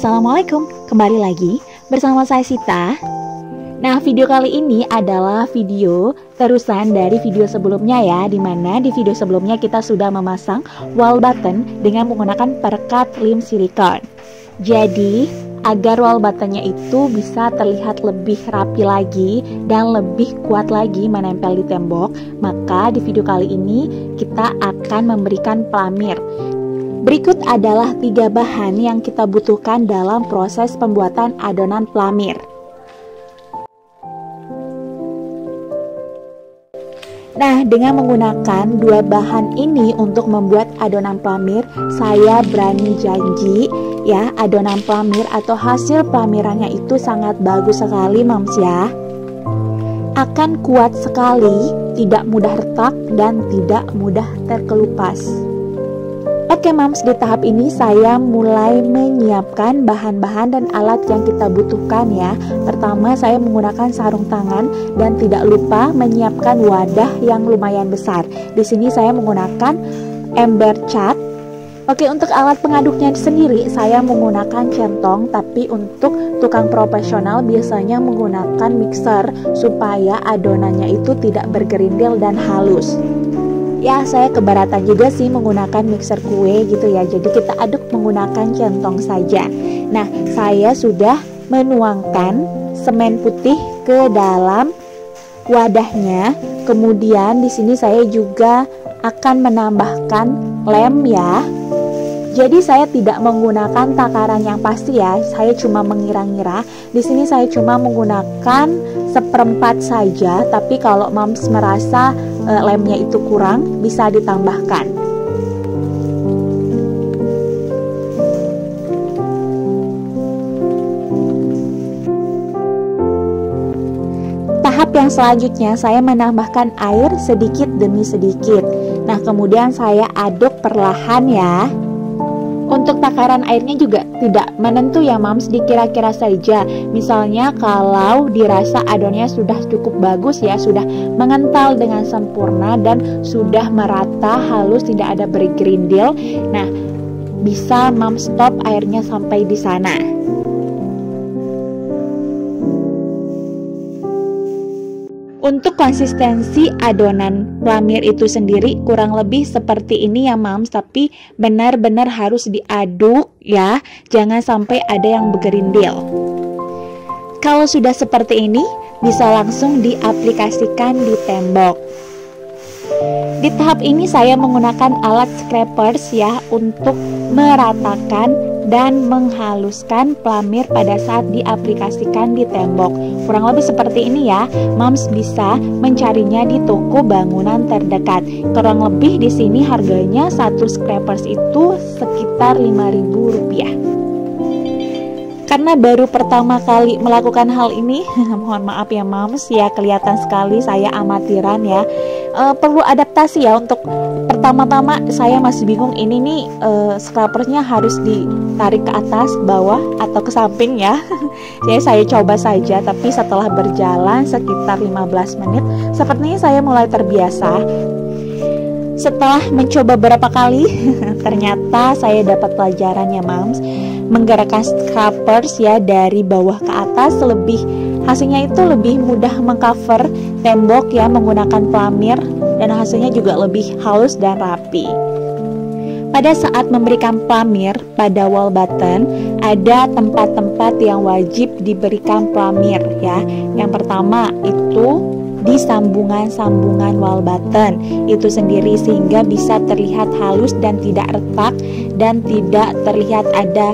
Assalamualaikum, kembali lagi bersama saya Sita. Nah, video kali ini adalah video terusan dari video sebelumnya ya, dimana di video sebelumnya kita sudah memasang wall button dengan menggunakan perekat lem silikon. Jadi, agar wall buttonnya itu bisa terlihat lebih rapi lagi dan lebih kuat lagi menempel di tembok, maka di video kali ini kita akan memberikan pelamir. Berikut adalah 3 bahan yang kita butuhkan dalam proses pembuatan adonan pelamir. Nah, dengan menggunakan 2 bahan ini untuk membuat adonan pelamir, saya berani janji ya, adonan pelamir atau hasil pelamirannya itu sangat bagus sekali Moms ya. Akan kuat sekali, tidak mudah retak dan tidak mudah terkelupas. Oke Moms, di tahap ini saya mulai menyiapkan bahan-bahan dan alat yang kita butuhkan ya. Pertama, saya menggunakan sarung tangan dan tidak lupa menyiapkan wadah yang lumayan besar. Di sini saya menggunakan ember cat. Oke, untuk alat pengaduknya sendiri saya menggunakan centong, tapi untuk tukang profesional biasanya menggunakan mixer supaya adonannya itu tidak bergerindil dan halus. Ya, saya keberatan juga sih menggunakan mixer kue gitu ya. Jadi kita aduk menggunakan centong saja. Nah, saya sudah menuangkan semen putih ke dalam wadahnya. Kemudian di sini saya juga akan menambahkan lem ya. Jadi saya tidak menggunakan takaran yang pasti ya. Saya cuma mengira-ngira. Di sini saya cuma menggunakan 1/4 saja. Tapi kalau Moms merasa lemnya itu kurang, bisa ditambahkan. Tahap yang selanjutnya saya menambahkan air sedikit demi sedikit. Nah, kemudian saya aduk perlahan ya. Untuk takaran airnya juga tidak menentu ya Moms, dikira-kira saja. Misalnya kalau dirasa adonannya sudah cukup bagus ya, sudah mengental dengan sempurna dan sudah merata, halus, tidak ada bergerindil. Nah, bisa Moms stop airnya sampai di sana. Untuk konsistensi adonan pelamir itu sendiri kurang lebih seperti ini ya Moms, tapi benar-benar harus diaduk ya, jangan sampai ada yang bergerindil. Kalau sudah seperti ini, bisa langsung diaplikasikan di tembok. Di tahap ini saya menggunakan alat scrapers ya untuk meratakan dan menghaluskan pelamir pada saat diaplikasikan di tembok. Kurang lebih seperti ini ya. Moms bisa mencarinya di toko bangunan terdekat. Kurang lebih di sini harganya satu scrapers itu sekitar Rp5.000. Karena baru pertama kali melakukan hal ini, mohon maaf ya Moms ya, kelihatan sekali saya amatiran ya. Perlu adaptasi ya. Untuk pertama-tama saya masih bingung, ini nih scrapersnya harus ditarik ke atas, bawah, atau ke samping ya. Jadi saya coba saja, tapi setelah berjalan sekitar 15 menit sepertinya saya mulai terbiasa. Setelah mencoba beberapa kali, ternyata saya dapat pelajaran ya Moms. Menggerakkan scrapers ya dari bawah ke atas, hasilnya itu lebih mudah mengcover tembok ya menggunakan pelamir, dan hasilnya juga lebih halus dan rapi. Pada saat memberikan pelamir pada wall button, ada tempat-tempat yang wajib diberikan pelamir ya. Yang pertama itu di sambungan-sambungan wall button itu sendiri, sehingga bisa terlihat halus dan tidak retak, dan tidak terlihat ada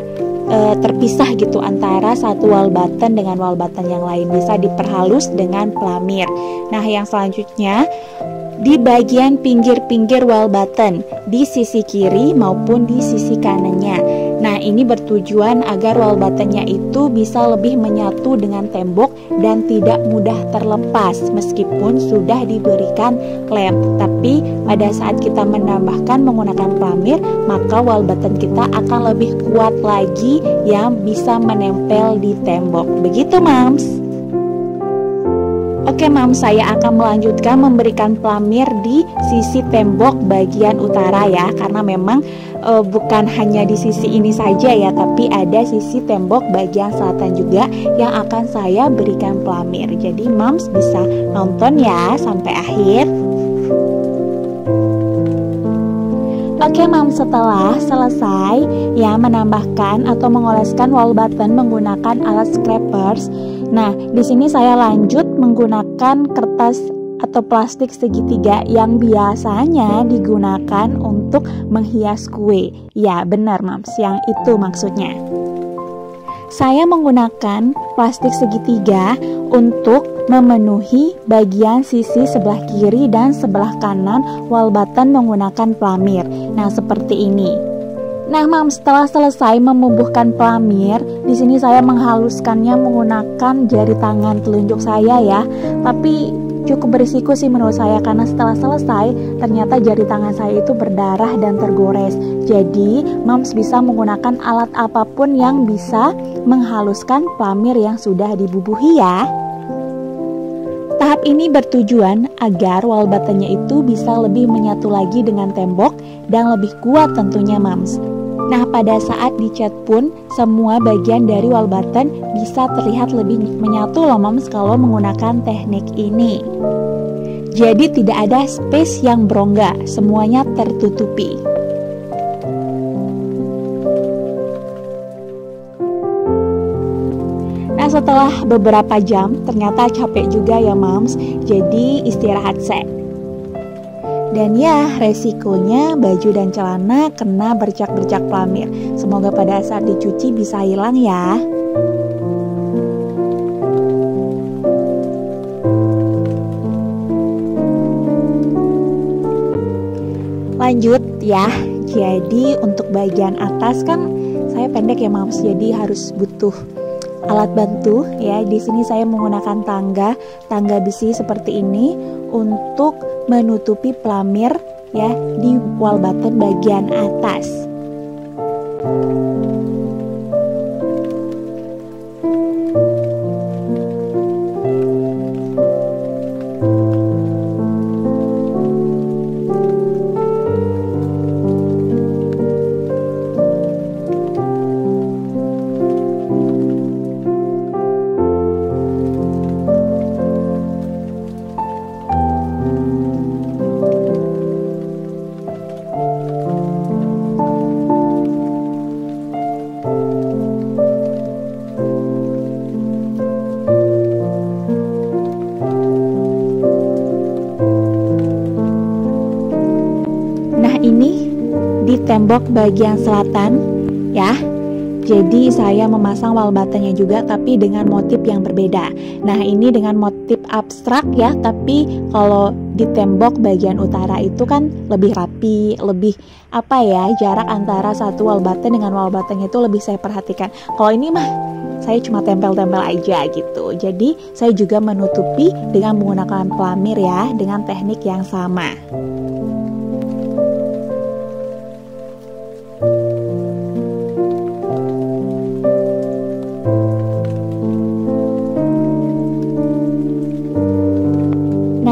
terpisah gitu antara satu wall button dengan wall button yang lain. Bisa diperhalus dengan pelamir. Nah, yang selanjutnya di bagian pinggir-pinggir wall button di sisi kiri maupun di sisi kanannya. Nah, ini bertujuan agar wall buttonnya itu bisa lebih menyatu dengan tembok dan tidak mudah terlepas meskipun sudah diberikan lem. Tapi pada saat kita menambahkan menggunakan pelamir, maka wall button kita akan lebih kuat lagi yang bisa menempel di tembok. Begitu Moms. Oke Moms, saya akan melanjutkan memberikan pelamir di sisi tembok bagian utara ya, karena memang bukan hanya di sisi ini saja ya, tapi ada sisi tembok bagian selatan juga yang akan saya berikan pelamir. Jadi moms bisa nonton ya sampai akhir. Oke moms, setelah selesai ya menambahkan atau mengoleskan wall button menggunakan alat scrapers. Nah, di sini saya lanjut menggunakan kertas atau plastik segitiga yang biasanya digunakan untuk menghias kue. Ya, benar moms, yang itu maksudnya. Saya menggunakan plastik segitiga untuk memenuhi bagian sisi sebelah kiri dan sebelah kanan wall button menggunakan pelamir. Nah, seperti ini. Nah, moms, setelah selesai membubuhkan pelamir, di sini saya menghaluskannya menggunakan jari tangan telunjuk saya ya. Tapi cukup berisiko sih menurut saya, karena setelah selesai ternyata jari tangan saya itu berdarah dan tergores. Jadi moms bisa menggunakan alat apapun yang bisa menghaluskan pelamir yang sudah dibubuhi ya. Tahap ini bertujuan agar wall buttonnya itu bisa lebih menyatu lagi dengan tembok dan lebih kuat tentunya moms. Nah, pada saat dicat pun semua bagian dari wall button bisa terlihat lebih menyatu loh moms kalau menggunakan teknik ini. Jadi tidak ada space yang berongga, semuanya tertutupi. Nah, setelah beberapa jam ternyata capek juga ya moms, jadi istirahat set. Dan ya, resikonya baju dan celana kena bercak-bercak pelamir. Semoga pada saat dicuci bisa hilang ya. Lanjut ya. Jadi untuk bagian atas kan saya pendek ya moms, jadi harus butuh alat bantu ya. Di sini saya menggunakan tangga besi seperti ini untuk menutupi pelamir ya di wall button bagian atas. Ini di tembok bagian selatan ya. Jadi saya memasang wall buttonnya juga tapi dengan motif yang berbeda. Nah, ini dengan motif abstrak ya, tapi kalau di tembok bagian utara itu kan lebih rapi, lebih apa ya, jarak antara satu wall button dengan wall buttonnya itu lebih saya perhatikan. Kalau ini mah saya cuma tempel-tempel aja gitu. Jadi saya juga menutupi dengan menggunakan pelamir ya, dengan teknik yang sama.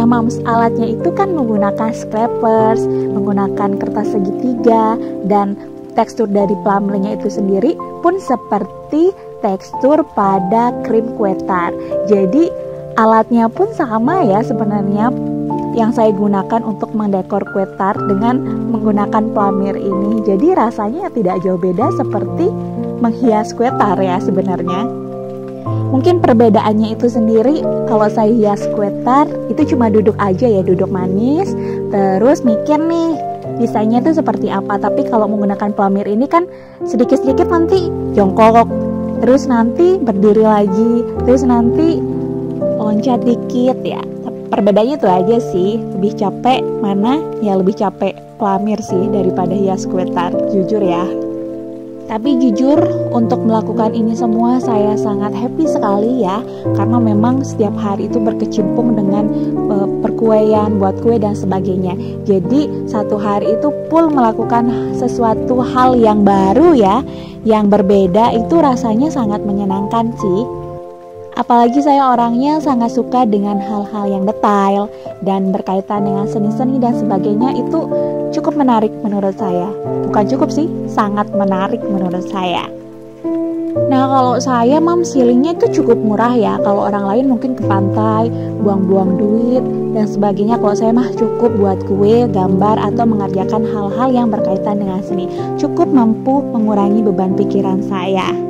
Moms, alatnya itu kan menggunakan scrapers, menggunakan kertas segitiga, dan tekstur dari plamirnya itu sendiri pun seperti tekstur pada krim kue tart. Jadi alatnya pun sama ya sebenarnya yang saya gunakan untuk mendekor kue tart dengan menggunakan pelamir ini. Jadi rasanya tidak jauh beda seperti menghias kue tart ya sebenarnya. Mungkin perbedaannya itu sendiri, kalau saya hias kue tart itu cuma duduk aja ya, duduk manis, terus mikir nih desainnya itu seperti apa. Tapi kalau menggunakan pelamir ini kan sedikit-sedikit nanti jongkok, terus nanti berdiri lagi, terus nanti loncat dikit ya. Perbedaannya itu aja sih. Lebih capek mana? Ya lebih capek pelamir sih daripada hias kue tart, jujur ya. Tapi jujur untuk melakukan ini semua saya sangat happy sekali ya, karena memang setiap hari itu berkecimpung dengan perkuean, buat kue dan sebagainya. Jadi satu hari itu full melakukan sesuatu hal yang baru ya, yang berbeda, itu rasanya sangat menyenangkan sih. Apalagi saya orangnya sangat suka dengan hal-hal yang detail dan berkaitan dengan seni-seni dan sebagainya, itu cukup menarik menurut saya. Bukan cukup sih, sangat menarik menurut saya. Nah, kalau saya Mams healingnya itu cukup murah ya. Kalau orang lain mungkin ke pantai, buang-buang duit dan sebagainya. Kalau saya mah cukup buat kue, gambar, atau mengerjakan hal-hal yang berkaitan dengan seni. Cukup mampu mengurangi beban pikiran saya.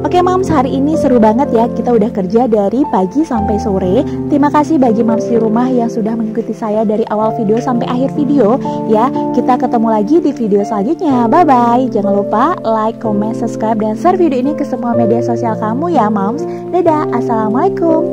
Oke Mams, hari ini seru banget ya. Kita udah kerja dari pagi sampai sore. Terima kasih bagi Mams di rumah yang sudah mengikuti saya dari awal video sampai akhir video ya. Kita ketemu lagi di video selanjutnya. Bye bye. Jangan lupa like, comment, subscribe, dan share video ini ke semua media sosial kamu ya Mams. Dadah, assalamualaikum.